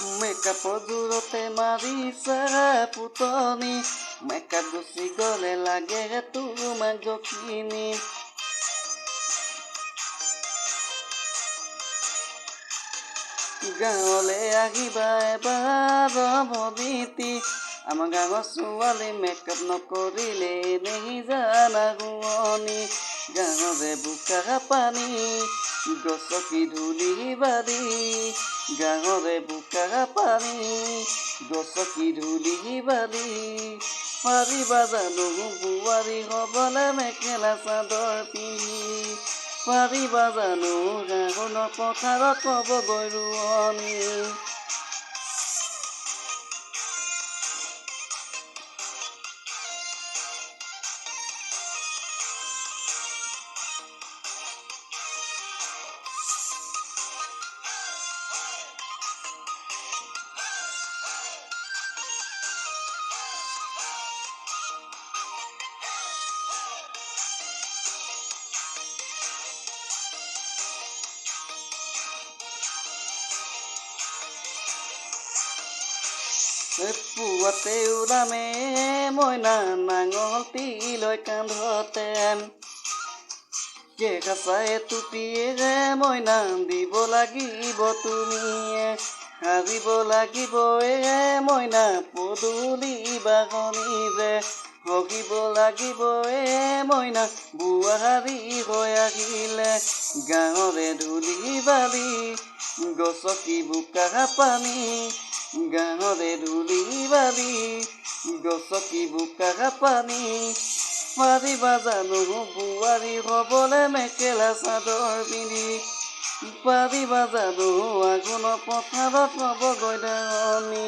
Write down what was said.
মেকআপৰ জোৰতে মাৰিছে ফুটনি মেকআপ গুচি গ'লে লাগে তোমাক জখিনী গাঁৱলৈ আহিবা এবাৰ ভবিতি আমাৰ গাঁৱৰ ছোৱালী মেকআপ নকৰিলে নেহি জানা শুৱনি গাঁৱৰে বোকা পানী গছকি ধূলি বাৰী গাঁৱৰে বোকা পানী গছকি ধূলি বাৰী পাৰিবা জানো বোৱাৰী হ'বলে মেখেলা চাদৰ পিন্ধি পাৰিবা জানো গাঁৱৰ পথাৰত ক'বগৈ ৰোৱনী পুৱাতে উৰামে মইনা নাঙলটি লৈ কান্ধতে কেঁচাই টুপিয়ে মইনা দিব লাগিব তুমিয়ে সাজিব লাগিব মইনা পদূলি বাগনিৰে হগিব লাগিব মইনা বোৱাৰী হৈ আহিলে গাঁৱৰে ধূলি বাৰী গছকি বোকা পানী গাঁৱৰে ধূলি বাৰী গছকি বোকা পানী পাৰিবা জানো বোৱাৰী হ'বলে মেখেলা চাদৰ পিন্ধি পাৰিবা জানো আঘোণৰ পথাৰত হ'বগৈ ধাৱনী